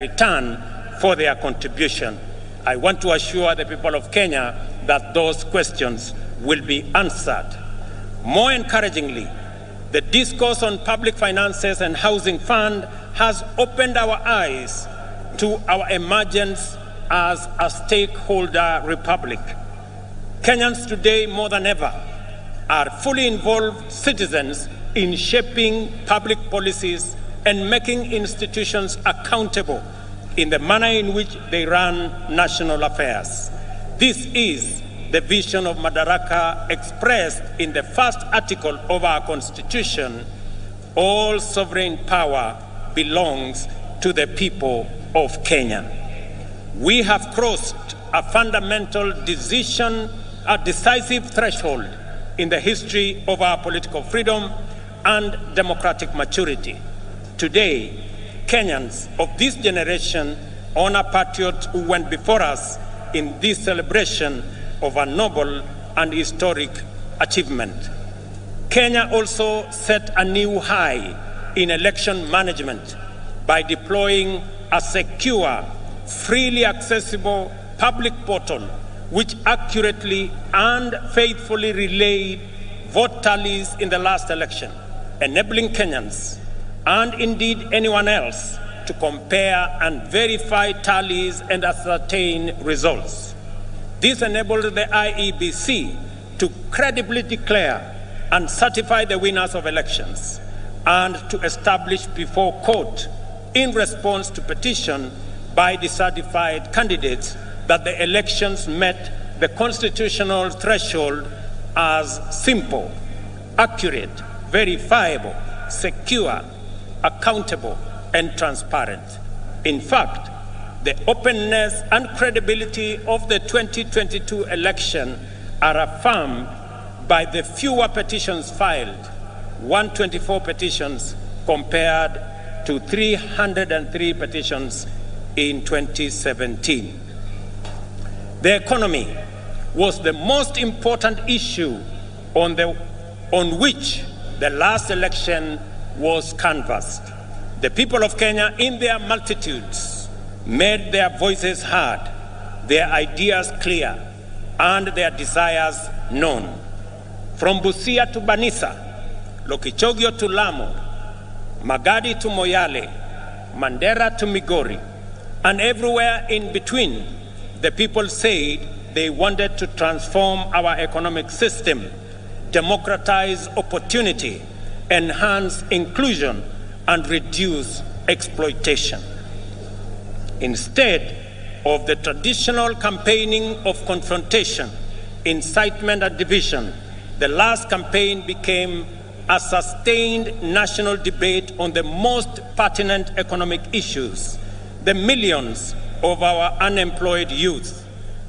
return for their contribution. I want to assure the people of Kenya that those questions will be answered. More encouragingly, the discourse on public finances and housing fund has opened our eyes to our emergence as a stakeholder republic. Kenyans today, more than ever, are fully involved citizens in shaping public policies and making institutions accountable in the manner in which they run national affairs. This is the vision of Madaraka expressed in the first article of our Constitution. All sovereign power belongs to the people of Kenya. We have crossed a fundamental decision, a decisive threshold in the history of our political freedom and democratic maturity. Today, Kenyans of this generation honor patriots who went before us in this celebration of a noble and historic achievement. Kenya also set a new high in election management by deploying a secure, freely accessible public portal which accurately and faithfully relayed vote tallies in the last election, enabling Kenyans and indeed anyone else to compare and verify tallies and ascertain results. This enabled the IEBC to credibly declare and certify the winners of elections and to establish before court, in response to petition by dissatisfied candidates, that the elections met the constitutional threshold as simple, accurate, verifiable, secure, accountable, and transparent. In fact, the openness and credibility of the 2022 election are affirmed by the fewer petitions filed, 124 petitions compared to 303 petitions in 2017. The economy was the most important issue on which the last election was canvassed. The people of Kenya, in their multitudes, made their voices heard, their ideas clear, and their desires known. From Busia to Banisa, Lokichogio to Lamu, Magadi to Moyale, Mandera to Migori, and everywhere in between, the people said they wanted to transform our economic system, democratize opportunity, enhance inclusion, and reduce exploitation. Instead of the traditional campaigning of confrontation, incitement, and division, the last campaign became a sustained national debate on the most pertinent economic issues: the millions of our unemployed youth,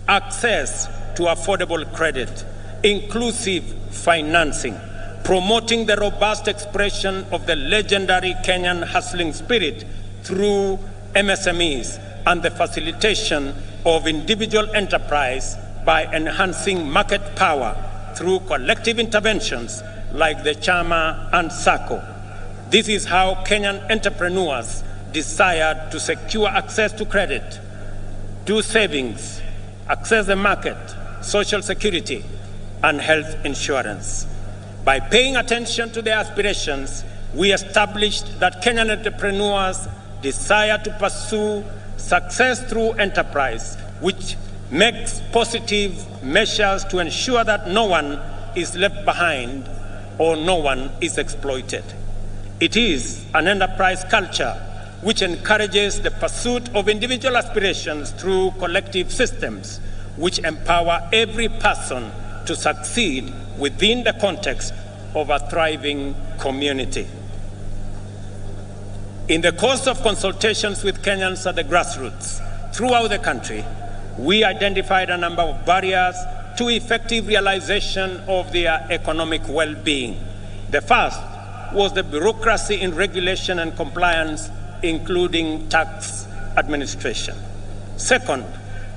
access to affordable credit, inclusive financing, promoting the robust expression of the legendary Kenyan hustling spirit through MSMEs, and the facilitation of individual enterprise by enhancing market power through collective interventions like the Chama and SACCO. This is how Kenyan entrepreneurs desired to secure access to credit, do savings, access the market, social security, and health insurance. By paying attention to their aspirations, we established that Kenyan entrepreneurs desire to pursue success through enterprise, which makes positive measures to ensure that no one is left behind or no one is exploited. It is an enterprise culture which encourages the pursuit of individual aspirations through collective systems, which empower every person to succeed within the context of a thriving community. In the course of consultations with Kenyans at the grassroots throughout the country, we identified a number of barriers to effective realization of their economic well-being. The first was the bureaucracy in regulation and compliance, including tax administration. Second,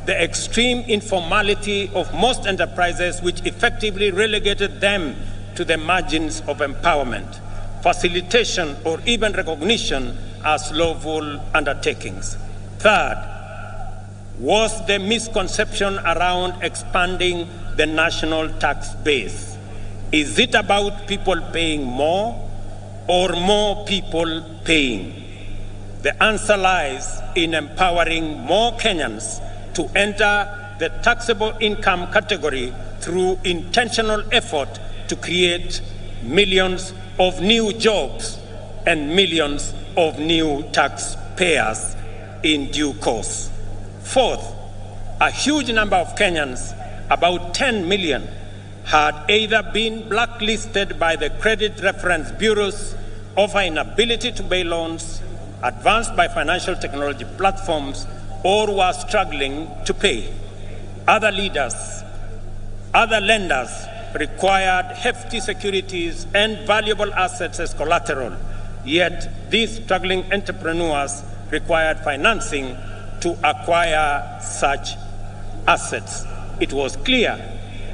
the extreme informality of most enterprises, which effectively relegated them to the margins of empowerment, facilitation, or even recognition as lawful undertakings. Third, was the misconception around expanding the national tax base. Is it about people paying more or more people paying? The answer lies in empowering more Kenyans to enter the taxable income category through intentional effort to create millions of new jobs and millions of new taxpayers in due course. Fourth, a huge number of Kenyans, about 10 million, had either been blacklisted by the credit reference bureaus of an inability to pay loans advanced by financial technology platforms or were struggling to pay. Other lenders required hefty securities and valuable assets as collateral, yet these struggling entrepreneurs required financing to acquire such assets. It was clear,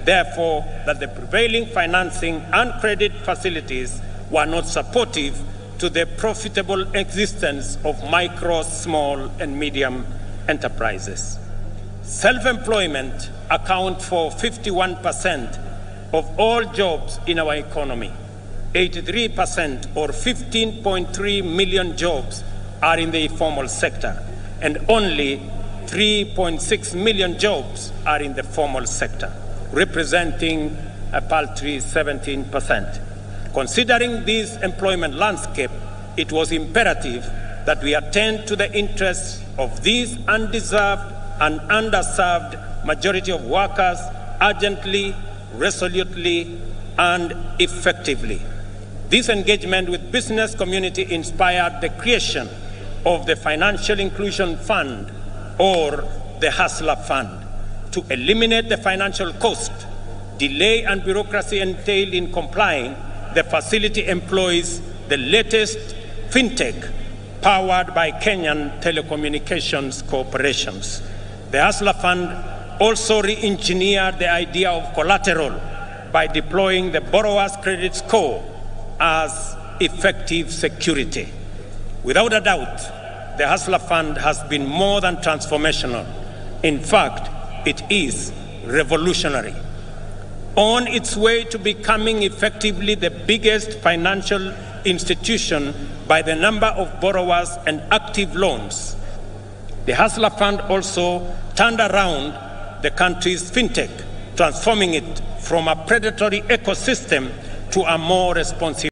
therefore, that the prevailing financing and credit facilities were not supportive to the profitable existence of micro, small, and medium enterprises. Self-employment accounts for 51% of all jobs in our economy. 83% or 15.3 million jobs are in the informal sector, and only 3.6 million jobs are in the formal sector, representing a paltry 17%. Considering this employment landscape, it was imperative that we attend to the interests of these undeserved and underserved majority of workers urgently, resolutely, and effectively. This engagement with business community inspired the creation of the Financial Inclusion Fund, or the Hustler Fund, to eliminate the financial cost, delay, and bureaucracy entailed in complying. The facility employs the latest fintech powered by Kenyan telecommunications corporations. The Hustler Fund also re-engineered the idea of collateral by deploying the borrower's credit score as effective security. Without a doubt, the Hustler Fund has been more than transformational. In fact, it is revolutionary. On its way to becoming effectively the biggest financial institution by the number of borrowers and active loans, the Hustler Fund also turned around the country's fintech, transforming it from a predatory ecosystem to a more responsive